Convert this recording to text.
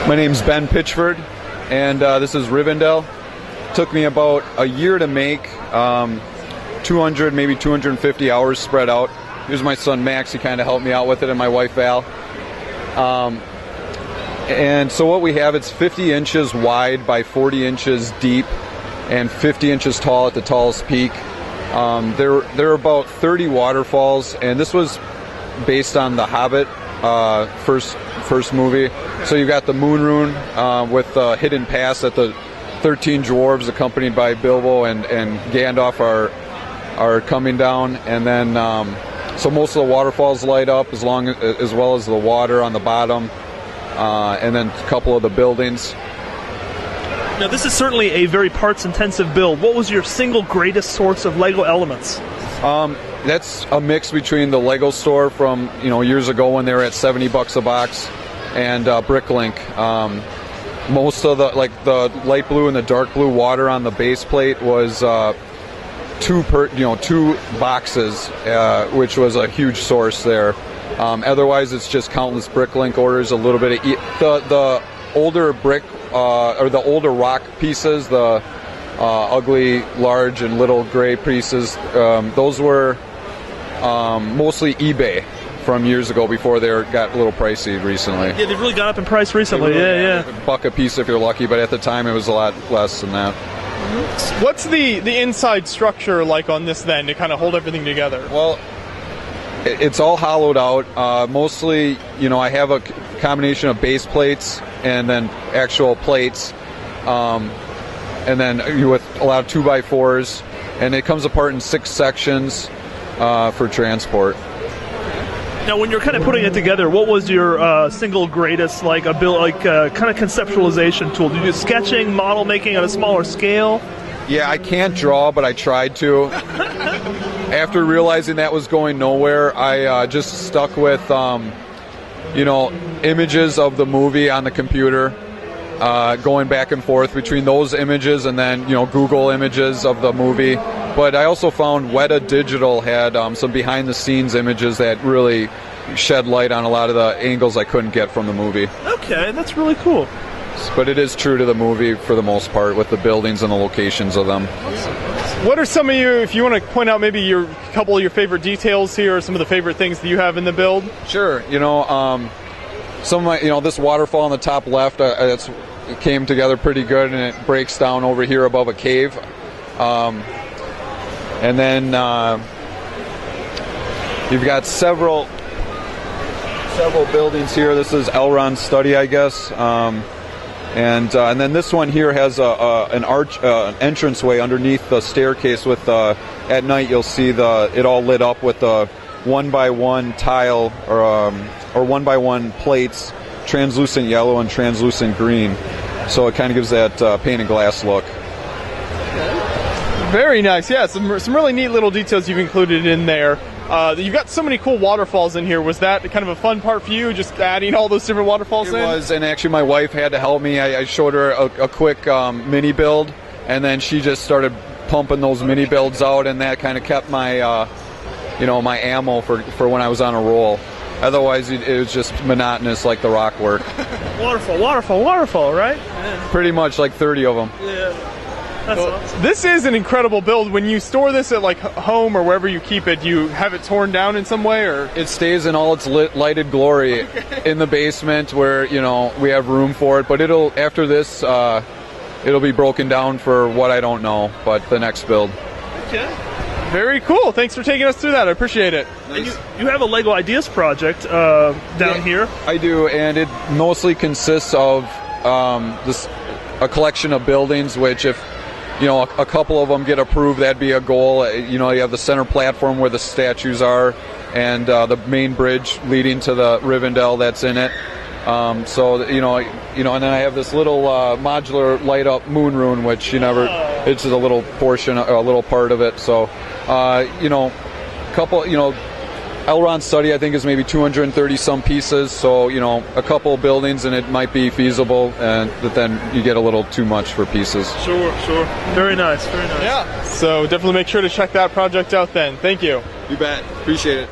My name's Ben Pitchford, and this is Rivendell. Took me about a year to make, 200, maybe 250 hours spread out. Here's my son Max, he kind of helped me out with it, and my wife Val. And so what we have, it's 50 inches wide by 40 inches deep and 50 inches tall at the tallest peak. There are about 30 waterfalls, and this was based on the Hobbit first movie. So you've got the Moon Rune with the hidden pass that the 13 dwarves accompanied by Bilbo and Gandalf are coming down, and then so most of the waterfalls light up as well as the water on the bottom, and then a couple of the buildings. Now, this is certainly a very parts-intensive build. What was your single greatest source of Lego elements? That's a mix between the Lego store from years ago when they were at $70 a box, and Bricklink. Most of the light blue and the dark blue water on the base plate was two boxes, which was a huge source there. Otherwise, it's just countless Bricklink orders. A little bit of the older brick or the older rock pieces, the ugly, large, and little gray pieces. Those were mostly eBay from years ago before they got a little pricey recently. Yeah, they've really gone up in price recently. Yeah. $1 a piece if you're lucky, but at the time it was a lot less than that. What's the inside structure like on this then to kind of hold everything together? Well, it's all hollowed out. Mostly, I have a combination of base plates and then actual plates, and then with a lot of 2x4s, and it comes apart in 6 sections for transport. Now, when you're kind of putting it together, what was your single greatest kind of conceptualization tool? Did you do sketching, model making at a smaller scale? Yeah, I can't draw, but I tried to. After realizing that was going nowhere, I just stuck with images of the movie on the computer, going back and forth between those images and then Google images of the movie. But I also found Weta Digital had some behind-the-scenes images that really shed light on a lot of the angles I couldn't get from the movie. Okay, that's really cool. But it is true to the movie for the most part, with the buildings and the locations of them. What are some of if you want to point out maybe a couple of your favorite details here, or some of the favorite things that you have in the build? Sure. Some of my, this waterfall on the top left, it came together pretty good, and it breaks down over here above a cave. And then you've got several buildings here. This is Elrond's study, I guess. And then this one here has an entranceway underneath the staircase. With at night you'll see it all lit up with the 1x1 tile or 1x1 plates, translucent yellow and translucent green. So it kind of gives that painted glass look. Very nice. Yeah, some really neat little details you've included in there. You've got so many cool waterfalls in here. Was that kind of a fun part for you, just adding all those different waterfalls in? It was, and actually my wife had to help me. I showed her a quick mini build, and then she just started pumping those mini builds out, and that kind of kept my my ammo for when I was on a roll. Otherwise, it was just monotonous like the rock work. Waterfall, right? Yeah. Pretty much, like 30 of them. Yeah. That's awesome. This is an incredible build. When you store this at home or wherever you keep it, do you have it torn down in some way, or? It stays in all its lighted glory in the basement where we have room for it. But after this, it'll be broken down for what I don't know. But the next build. Okay. Very cool. Thanks for taking us through that. I appreciate it. Nice. And you have a Lego Ideas project down here. I do, and it mostly consists of a collection of buildings, which if a couple of them get approved, that'd be a goal. You have the center platform where the statues are, and the main bridge leading to the Rivendell that's in it. And then I have this little modular light up Moon Rune, which it's just a little portion, a little part of it. So, Elrond's study, I think, is maybe 230 some pieces. So, a couple of buildings, and it might be feasible, but then you get a little too much for pieces. Sure. Very nice. Yeah. So definitely make sure to check that project out then. Thank you. You bet. Appreciate it.